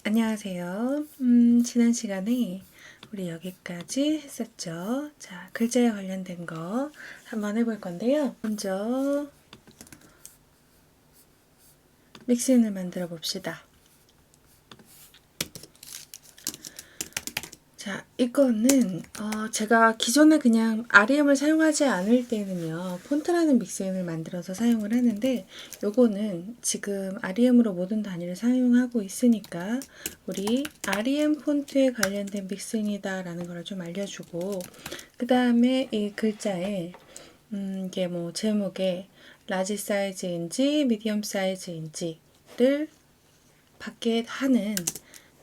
안녕하세요. 지난 시간에 우리 여기까지 했었죠. 자, 글자에 관련된 거 한번 해볼 건데요. 먼저 믹스인을 만들어 봅시다. 자, 이거는 제가 기존에 그냥 REM을 사용하지 않을 때는요, 폰트라는 믹스인을 만들어서 사용을 하는데, 요거는 지금 REM으로 모든 단위를 사용하고 있으니까 우리 REM 폰트에 관련된 믹스인이다 라는 걸 좀 알려주고, 그 다음에 이 글자에 이게 뭐 제목에 라지 사이즈인지 미디엄 사이즈인지를 받게 하는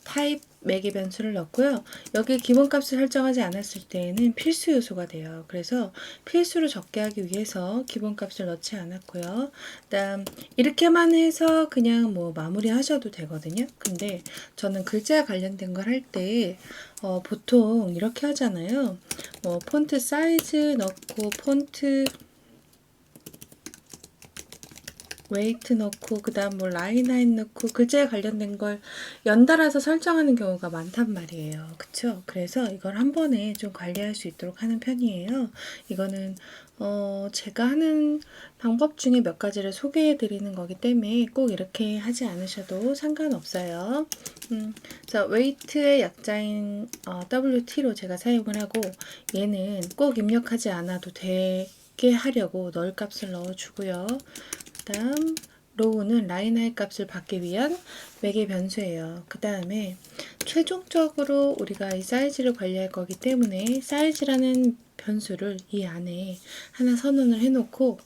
타입 매개 변수를 넣고요. 여기 기본값을 설정하지 않았을 때에는 필수 요소가 돼요. 그래서 필수로 적게 하기 위해서 기본값을 넣지 않았고요. 그다음 이렇게만 해서 그냥 뭐 마무리 하셔도 되거든요. 근데 저는 글자에 관련된 걸 할 때 보통 이렇게 하잖아요. 뭐 폰트 사이즈 넣고 폰트 웨이트 넣고 그 다음 뭐 라인 하인 넣고 글자에 관련된 걸 연달아서 설정하는 경우가 많단 말이에요. 그쵸? 그래서 이걸 한 번에 좀 관리할 수 있도록 하는 편이에요. 이거는 제가 하는 방법 중에 몇 가지를 소개해 드리는 거기 때문에 꼭 이렇게 하지 않으셔도 상관없어요. 그래서 웨이트의 약자인 WT로 제가 사용을 하고 얘는 꼭 입력하지 않아도 되게 하려고 널 값을 넣어주고요. 그 다음 로우는 라인 하이 값을 받기 위한 매개 변수예요. 그 다음에 최종적으로 우리가 이 사이즈를 관리할 거기 때문에 사이즈라는 변수를 이 안에 하나 선언을 해놓고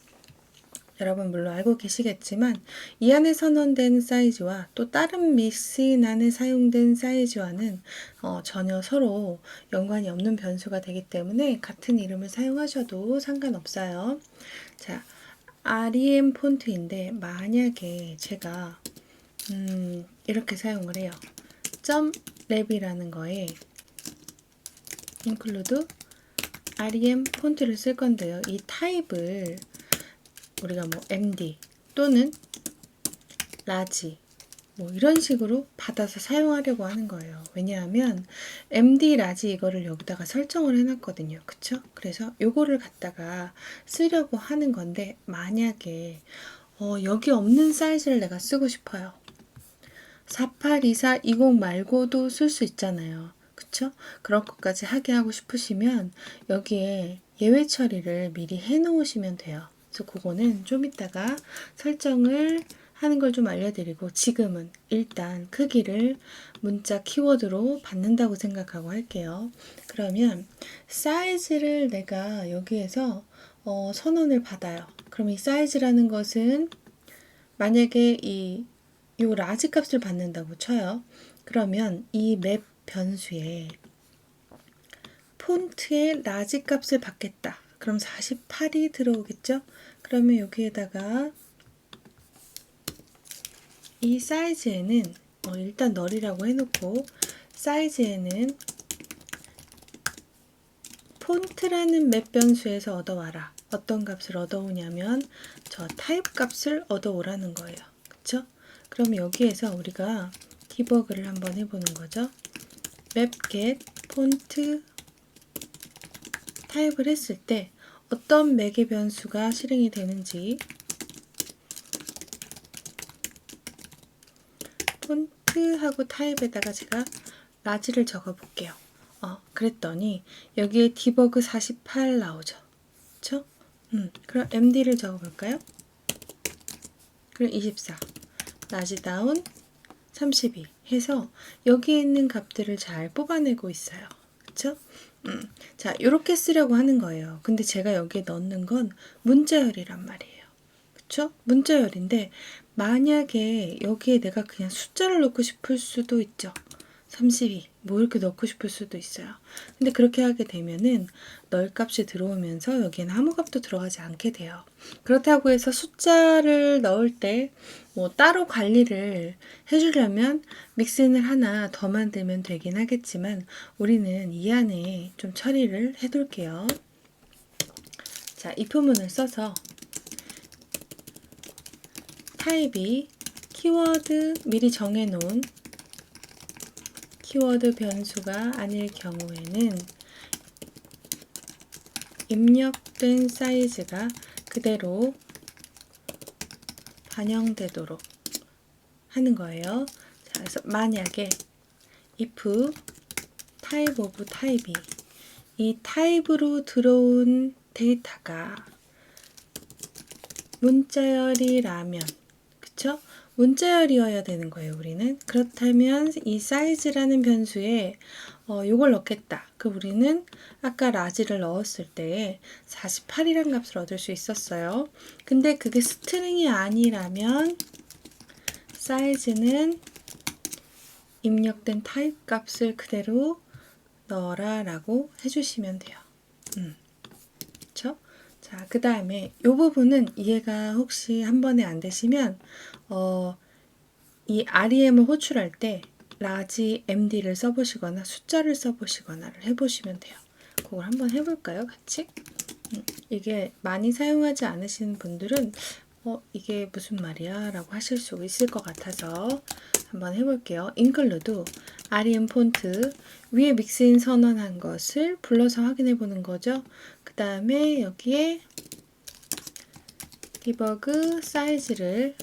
여러분 물론 알고 계시겠지만 이 안에 선언된 사이즈와 또 다른 믹스인 안에 사용된 사이즈와는 전혀 서로 연관이 없는 변수가 되기 때문에 같은 이름을 사용하셔도 상관없어요. 자, REM 폰트인데 만약에 제가 이렇게 사용을 해요. .랩이라는 거에 include REM 폰트를 쓸 건데요. 이 타입을 우리가 뭐 MD 또는 라지 뭐 이런 식으로 받아서 사용하려고 하는 거예요. 왜냐하면 MD 라지 이거를 여기다가 설정을 해놨거든요. 그쵸? 그래서 요거를 갖다가 쓰려고 하는 건데 만약에 여기 없는 사이즈를 내가 쓰고 싶어요. 482420 말고도 쓸 수 있잖아요. 그쵸? 그런 것까지 하게 하고 싶으시면 여기에 예외 처리를 미리 해 놓으시면 돼요. 그래서 그거는 좀 이따가 설정을 하는 걸 좀 알려드리고 지금은 일단 크기를 문자 키워드로 받는다고 생각하고 할게요. 그러면 사이즈를 내가 여기에서 선언을 받아요. 그럼 이 사이즈라는 것은 만약에 요 라지 값을 받는다고 쳐요. 그러면 이 맵 변수에 폰트의 라지 값을 받겠다. 그럼 48이 들어오겠죠? 그러면 여기에다가 이 사이즈에는 일단 널이라고 해놓고 사이즈에는 폰트라는 맵 변수에서 얻어와라. 어떤 값을 얻어오냐면 저 타입 값을 얻어오라는 거예요. 그쵸? 그럼 여기에서 우리가 디버그를 한번 해보는 거죠. 맵겟 폰트 타입을 했을 때 어떤 매개 변수가 실행이 되는지 폰트하고 타입에다가 제가 라지를 적어 볼게요. 그랬더니 여기에 디버그 48 나오죠. 그쵸? 그럼 MD를 적어 볼까요? 그럼 24 라지 다운 32 해서 여기에 있는 값들을 잘 뽑아내고 있어요. 그쵸? 자, 이렇게 쓰려고 하는 거예요. 근데 제가 여기에 넣는 건 문자열이란 말이에요. 그쵸? 문자열인데 만약에 여기에 내가 그냥 숫자를 넣고 싶을 수도 있죠. 32, 뭐 이렇게 넣고 싶을 수도 있어요. 근데 그렇게 하게 되면은 널 값이 들어오면서 여기에는 아무 값도 들어가지 않게 돼요. 그렇다고 해서 숫자를 넣을 때 뭐 따로 관리를 해주려면 믹스인을 하나 더 만들면 되긴 하겠지만 우리는 이 안에 좀 처리를 해둘게요. 자, if문을 써서 타입이 키워드 미리 정해놓은 키워드 변수가 아닐 경우에는 입력된 사이즈가 그대로 반영되도록 하는 거예요. 자, 그래서 만약에 if type of type이 이 타입으로 들어온 데이터가 문자열이라면, 그쵸? 문자열이어야 되는 거예요, 우리는. 그렇다면 이 사이즈라는 변수에 요걸 넣겠다. 그 우리는 아까 라지를 넣었을 때 48이란 값을 얻을 수 있었어요. 근데 그게 스트링이 아니라면 사이즈는 입력된 타입 값을 그대로 넣어라 라고 해주시면 돼요. 그쵸? 자, 그 다음에 이 부분은 이해가 혹시 한 번에 안 되시면 이 REM을 호출할 때 라지 MD를 써보시거나 숫자를 써보시거나를 해보시면 돼요. 그걸 한번 해볼까요? 같이? 이게 많이 사용하지 않으시는 분들은 이게 무슨 말이야? 라고 하실 수 있을 것 같아서 한번 해볼게요. include REM 폰트 위에 믹스인 선언한 것을 불러서 확인해 보는 거죠. 그 다음에 여기에 디버그 사이즈를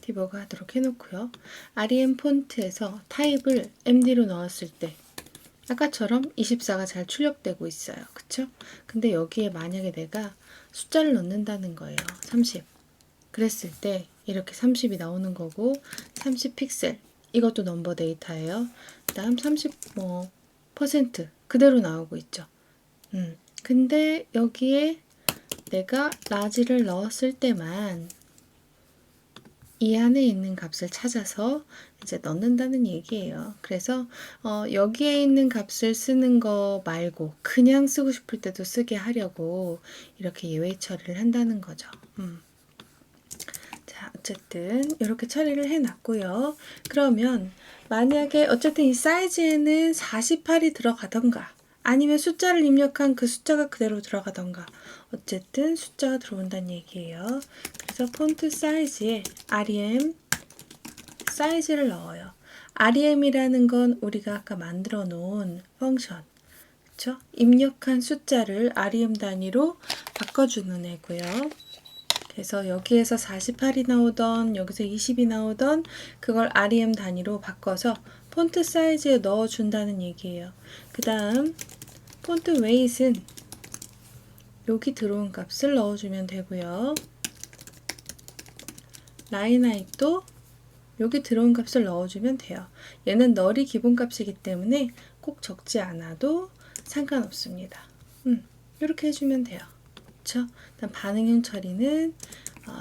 디버그 하도록 해놓고요. REM 폰트에서 타입을 MD로 넣었을 때 아까처럼 24가 잘 출력되고 있어요. 그쵸? 근데 여기에 만약에 내가 숫자를 넣는다는 거예요. 30. 그랬을 때 이렇게 30이 나오는 거고 30 픽셀 이것도 넘버 데이터예요. 그 다음 30% 그대로 나오고 있죠. 근데 여기에 내가 라지를 넣었을 때만 이 안에 있는 값을 찾아서 이제 넣는다는 얘기예요. 그래서 여기에 있는 값을 쓰는 거 말고 그냥 쓰고 싶을 때도 쓰게 하려고 이렇게 예외 처리를 한다는 거죠. 자, 어쨌든 이렇게 처리를 해놨고요. 그러면 만약에 어쨌든 이 사이즈에는 48이 들어가던가 아니면 숫자를 입력한 그 숫자가 그대로 들어가던가 어쨌든 숫자가 들어온다는 얘기예요. 그래서 폰트 사이즈에 REM 사이즈를 넣어요. REM이라는 건 우리가 아까 만들어 놓은 펑션, 그쵸? 입력한 숫자를 REM 단위로 바꿔주는 애고요. 그래서 여기에서 48이 나오던 여기서 20이 나오던 그걸 REM 단위로 바꿔서 폰트 사이즈에 넣어준다는 얘기예요. 그 다음 폰트 웨이트는 여기 들어온 값을 넣어주면 되고요. 라인 하이트도 여기 들어온 값을 넣어주면 돼요. 얘는 널이 기본값이기 때문에 꼭 적지 않아도 상관없습니다. 이렇게 해주면 돼요. 그쵸? 일단 반응형 처리는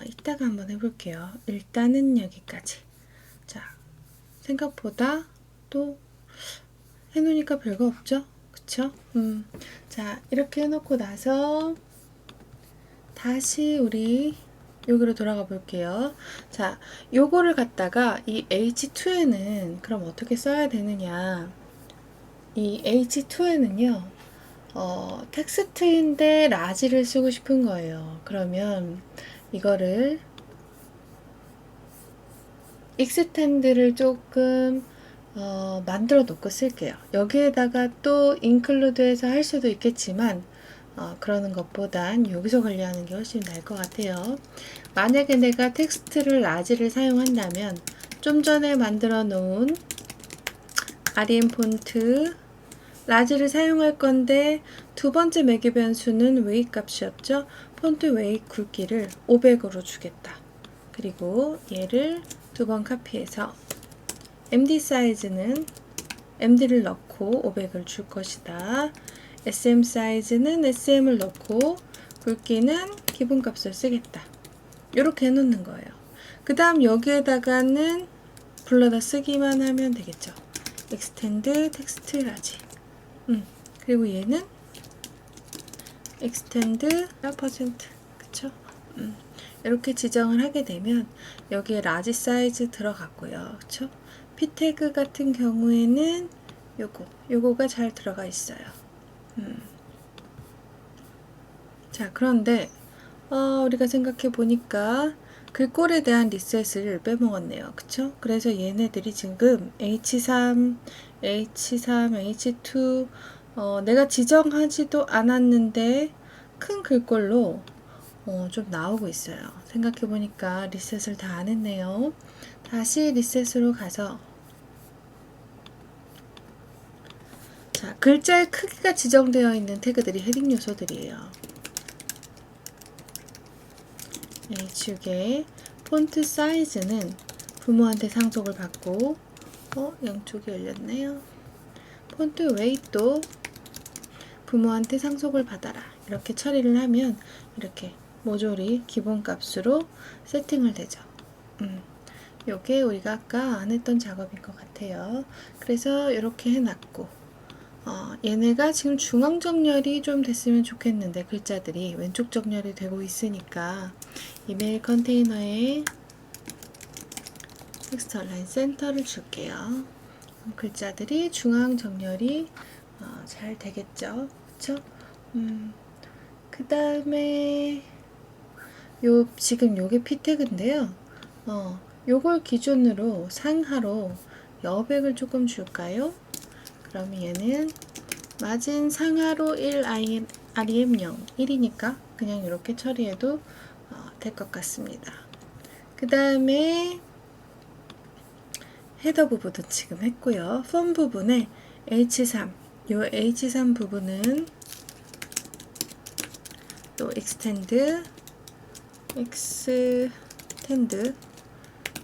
이따가 한번 해볼게요. 일단은 여기까지. 자, 생각보다 또 해놓으니까 별거 없죠? 그쵸? 자, 이렇게 해놓고 나서 다시 우리 여기로 돌아가 볼게요. 자, 요거를 갖다가 이 H2에는 그럼 어떻게 써야 되느냐? 이 H2에는요, 텍스트인데 라지를 쓰고 싶은 거예요. 그러면 이거를 익스텐드를 조금 만들어 놓고 쓸게요. 여기에다가 또 include해서 할 수도 있겠지만 그러는 것보단 여기서 관리하는 게 훨씬 나을 것 같아요. 만약에 내가 텍스트를 라지를 사용한다면 좀 전에 만들어 놓은 REM 폰트 라지를 사용할 건데 두 번째 매개 변수는 웨이트 값이었죠. 폰트 웨이트 굵기를 500으로 주겠다. 그리고 얘를 두 번 카피해서 MD 사이즈는 MD를 넣고 500을 줄 것이다. SM 사이즈는 SM을 넣고 굵기는 기본값을 쓰겠다. 이렇게 해놓는 거예요. 그 다음 여기에다가는 불러다 쓰기만 하면 되겠죠. extend text 라지. 그리고 얘는 extend %, 그쵸? 이렇게 지정을 하게 되면 여기에 라지 사이즈 들어갔고요. 그쵸? p 태그 같은 경우에는 요거가 잘 들어가 있어요. 자, 그런데 우리가 생각해 보니까 글꼴에 대한 리셋을 빼먹었네요. 그쵸? 그래서 얘네들이 지금 H3, H3, H2 내가 지정하지도 않았는데 큰 글꼴로 좀 나오고 있어요. 생각해보니까 리셋을 다 안 했네요. 다시 리셋으로 가서 자, 글자의 크기가 지정되어 있는 태그들이 헤딩 요소들이에요. H육의 폰트 사이즈는 부모한테 상속을 받고 양쪽이 열렸네요. 폰트 웨이트도 부모한테 상속을 받아라. 이렇게 처리를 하면 이렇게 모조리 기본값으로 세팅을 되죠. 요게 우리가 아까 안 했던 작업인 것 같아요. 그래서 이렇게 해놨고 얘네가 지금 중앙 정렬이 좀 됐으면 좋겠는데 글자들이 왼쪽 정렬이 되고 있으니까 이메일 컨테이너에 텍스트 얼라인 센터를 줄게요. 글자들이 중앙 정렬이 잘 되겠죠. 그쵸? 그 다음에 지금 요게 p 태그인데요. 요걸 기준으로 상하로 여백을 조금 줄까요? 그러면 얘는 마진 상하로 1 REM0 1이니까 그냥 이렇게 처리해도 될 것 같습니다. 그 다음에 헤더 부분은 지금 했고요. 폼 부분에 H3 요 H3 부분은 또 extend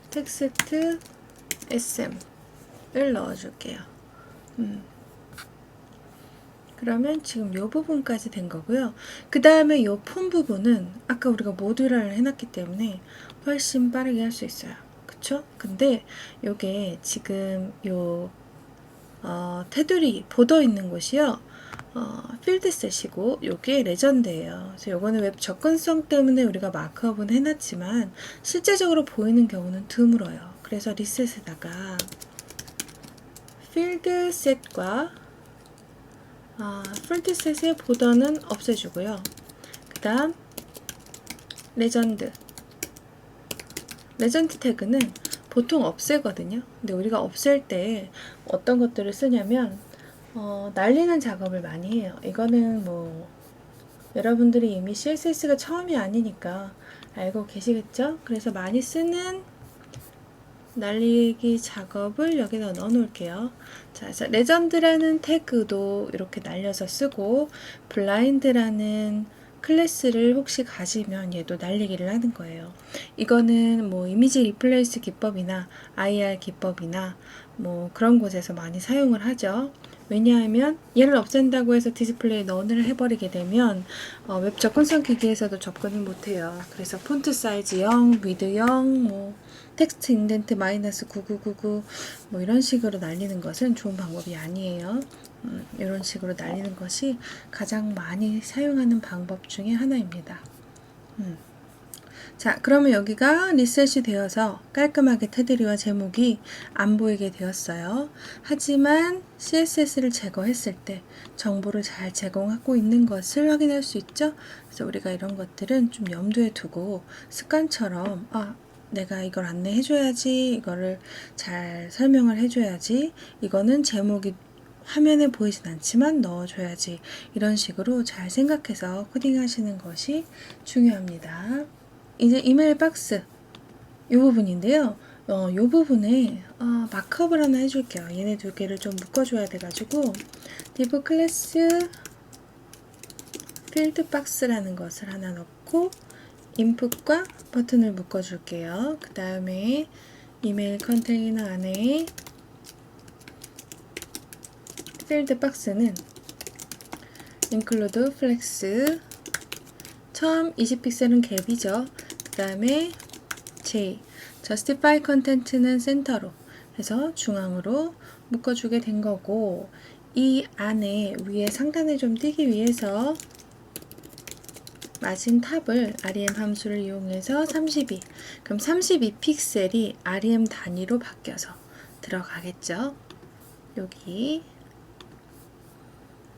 텍스트 SM을 넣어줄게요. 그러면 지금 요 부분까지 된 거고요. 그 다음에 요 폼 부분은 아까 우리가 모듈화를 해놨기 때문에 훨씬 빠르게 할 수 있어요. 그쵸? 근데 요게 지금 요 테두리 보더 있는 곳이요. 필드셋이고 요게 레전드예요. 그래서 요거는 웹 접근성 때문에 우리가 마크업은 해놨지만 실제적으로 보이는 경우는 드물어요. 그래서 리셋에다가 필드셋과 필드셋의 보더는 없애주고요. 그 다음 레전드 태그는 보통 없애거든요. 근데 우리가 없앨 때 어떤 것들을 쓰냐면 날리는 작업을 많이 해요. 이거는 뭐 여러분들이 이미 CSS가 처음이 아니니까 알고 계시겠죠? 그래서 많이 쓰는 날리기 작업을 여기다 넣어 놓을게요. 자, 그래서 레전드라는 태그도 이렇게 날려서 쓰고 블라인드라는 클래스를 혹시 가지면 얘도 날리기를 하는 거예요. 이거는 뭐 이미지 리플레이스 기법이나 IR 기법이나 뭐 그런 곳에서 많이 사용을 하죠. 왜냐하면 얘를 없앤다고 해서 디스플레이 넌을 해버리게 되면 웹 접근성 기기에서도 접근을 못해요. 그래서 폰트 사이즈 0, 위드 0, 뭐 텍스트 인덴트 마이너스 9999 뭐 이런 식으로 날리는 것은 좋은 방법이 아니에요. 이런 식으로 날리는 것이 가장 많이 사용하는 방법 중에 하나입니다. 자, 그러면 여기가 리셋이 되어서 깔끔하게 테두리와 제목이 안 보이게 되었어요. 하지만 CSS를 제거했을 때 정보를 잘 제공하고 있는 것을 확인할 수 있죠. 그래서 우리가 이런 것들은 좀 염두에 두고 습관처럼 내가 이걸 안내해줘야지, 이거를 잘 설명을 해줘야지, 이거는 제목이 화면에 보이진 않지만 넣어줘야지, 이런 식으로 잘 생각해서 코딩 하시는 것이 중요합니다. 이제 이메일 박스 이 부분인데요. 이 부분에 마크업을 하나 해줄게요. 얘네 두 개를 좀 묶어줘야 돼가지고 div 클래스 필드 박스라는 것을 하나 넣고 인풋과 버튼을 묶어줄게요. 그 다음에 이메일 컨테이너 안에 필드 박스는 include flex 처음 20픽셀은 갭이죠. 그 다음에 J justify content는 센터로 해서 중앙으로 묶어주게 된 거고, 이 안에 위에 상단에 좀 띄기 위해서 마진 탑을 rem 함수를 이용해서 32, 그럼 32픽셀이 rem 단위로 바뀌어서 들어가겠죠. 여기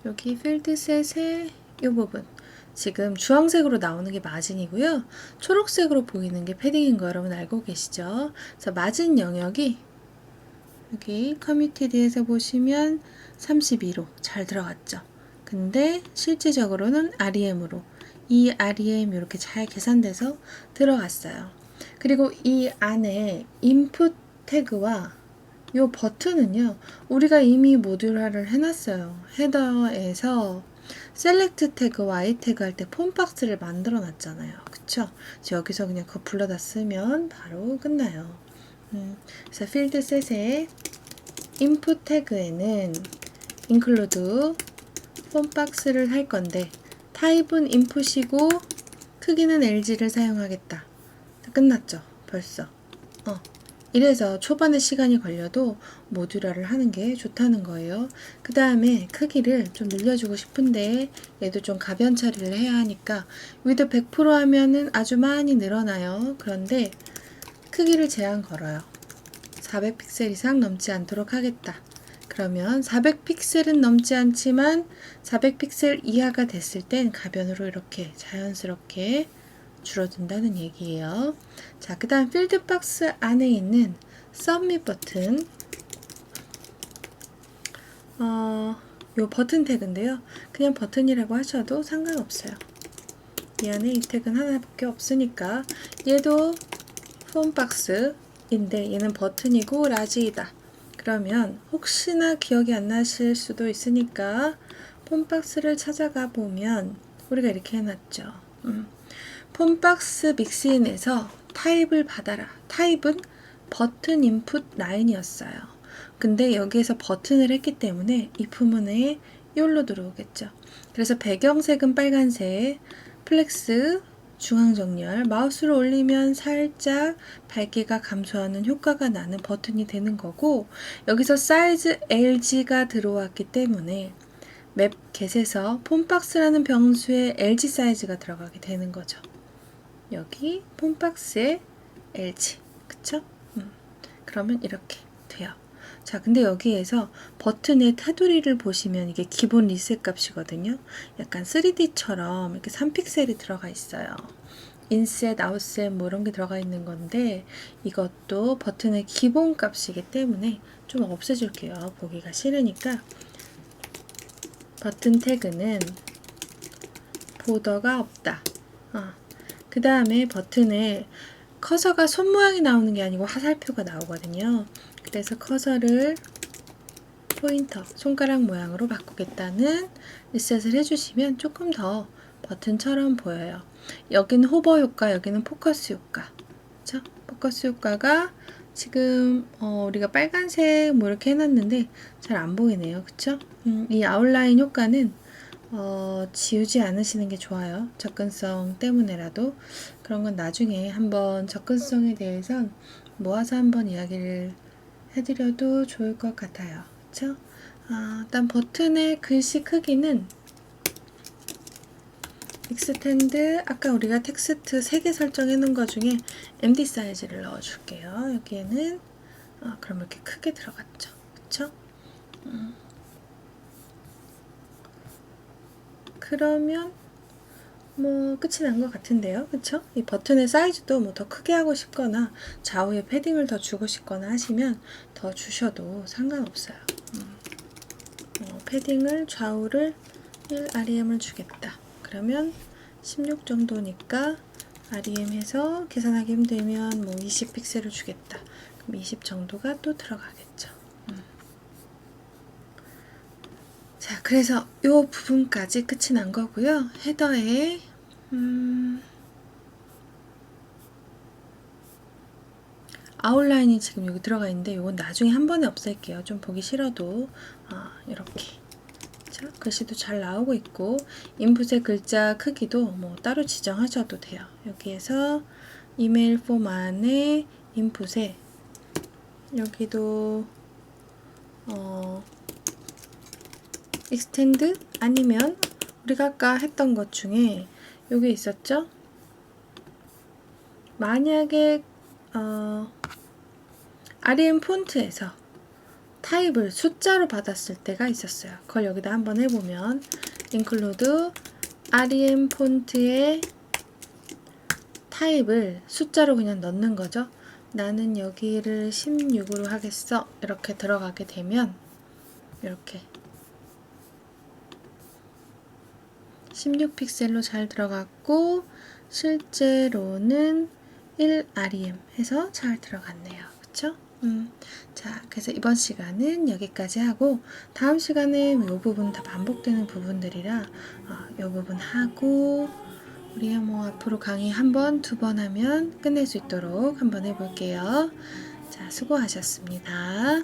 필드셋의 이 부분 지금 주황색으로 나오는 게 마진이고요. 초록색으로 보이는 게 패딩인 거 여러분 알고 계시죠? 그래서 마진 영역이 여기 커뮤니티에서 보시면 32로 잘 들어갔죠. 근데 실질적으로는 REM으로 이 REM 이렇게 잘 계산돼서 들어갔어요. 그리고 이 안에 인풋 태그와 이 버튼은요, 우리가 이미 모듈화를 해놨어요. 헤더에서 셀렉트 태그, Y 태그 할 때 폼박스를 만들어 놨잖아요. 그쵸? 여기서 그냥 그거 불러다 쓰면 바로 끝나요. 그래서 필드 셋의 인풋 태그에는 include 폼박스를 할 건데 타입은 인풋이고 크기는 LG를 사용하겠다. 끝났죠? 벌써. 이래서 초반에 시간이 걸려도 모듈화를 하는 게 좋다는 거예요. 그 다음에 크기를 좀 늘려주고 싶은데 얘도 좀 가변 처리를 해야 하니까 위드 100% 하면은 아주 많이 늘어나요. 그런데 크기를 제한 걸어요. 400픽셀 이상 넘지 않도록 하겠다. 그러면 400픽셀은 넘지 않지만 400픽셀 이하가 됐을 땐 가변으로 이렇게 자연스럽게 줄어든다는 얘기예요. 자, 그 다음 필드박스 안에 있는 서밋 버튼 요 버튼 태그인데요. 그냥 버튼이라고 하셔도 상관없어요. 이 안에 이 태그는 하나밖에 없으니까 얘도 폼박스인데 얘는 버튼이고 라지이다. 그러면 혹시나 기억이 안 나실 수도 있으니까 폼박스를 찾아가 보면 우리가 이렇게 해놨죠. 폼박스 믹스인에서 타입을 받아라. 타입은 버튼 인풋 라인이었어요. 근데 여기에서 버튼을 했기 때문에 이 부분에 이올로 들어오겠죠. 그래서 배경색은 빨간색, 플렉스, 중앙정렬, 마우스를 올리면 살짝 밝기가 감소하는 효과가 나는 버튼이 되는 거고, 여기서 사이즈 LG가 들어왔기 때문에 맵 겟에서 폼박스라는 병수에 LG 사이즈가 들어가게 되는 거죠. 여기 폼박스에 LG, 그쵸? 그러면 이렇게 돼요. 자, 근데 여기에서 버튼의 테두리를 보시면 이게 기본 리셋 값이거든요. 약간 3D처럼 이렇게 3픽셀이 들어가 있어요. 인셋, 아웃셋 뭐 이런 게 들어가 있는 건데 이것도 버튼의 기본 값이기 때문에 좀 없애줄게요. 보기가 싫으니까. 버튼 태그는 보더가 없다. 그 다음에 버튼에 커서가 손 모양이 나오는 게 아니고 화살표가 나오거든요. 그래서 커서를 포인터, 손가락 모양으로 바꾸겠다는 리셋을 해주시면 조금 더 버튼처럼 보여요. 여기는 호버 효과, 여기는 포커스 효과. 그쵸? 포커스 효과가 지금 우리가 빨간색 뭐 이렇게 해놨는데 잘 안 보이네요. 그쵸? 이 아웃라인 효과는 지우지 않으시는 게 좋아요. 접근성 때문에라도. 그런 건 나중에 한번 접근성에 대해선 모아서 한번 이야기를 해드려도 좋을 것 같아요. 그쵸? 일단 버튼의 글씨 크기는 익스텐드, 아까 우리가 텍스트 3개 설정해 놓은 것 중에 MD 사이즈를 넣어 줄게요. 여기에는 그럼 이렇게 크게 들어갔죠. 그쵸? 그러면 뭐 끝이 난 것 같은데요. 그쵸? 이 버튼의 사이즈도 뭐 더 크게 하고 싶거나 좌우에 패딩을 더 주고 싶거나 하시면 더 주셔도 상관없어요. 패딩을 좌우를 1 REM을 주겠다. 그러면 16 정도니까 REM 해서 계산하기 힘들면 뭐 20 픽셀을 주겠다. 그럼 20 정도가 또 들어가겠죠. 자, 그래서 이 부분까지 끝이 난 거고요. 헤더에 아웃라인이 지금 여기 들어가 있는데 이건 나중에 한 번에 없앨게요. 좀 보기 싫어도 이렇게. 자, 글씨도 잘 나오고 있고 인풋의 글자 크기도 뭐 따로 지정하셔도 돼요. 여기에서 이메일 폼 안에 인풋에 여기도 익스텐드 아니면 우리가 아까 했던 것 중에 여기 있었죠? 만약에 REM 폰트에서 타입을 숫자로 받았을 때가 있었어요. 그걸 여기다 한번 해보면 include REM 폰트의 타입을 숫자로 그냥 넣는 거죠. 나는 여기를 16으로 하겠어. 이렇게 들어가게 되면 이렇게 16픽셀로 잘 들어갔고 실제로는 1REM 해서 잘 들어갔네요. 그쵸? 자, 그래서 이번 시간은 여기까지 하고 다음 시간은 이 부분 다 반복되는 부분들이라 이 부분 하고 우리 뭐 앞으로 강의 한 번, 두 번 하면 끝낼 수 있도록 한번 해볼게요. 자, 수고하셨습니다.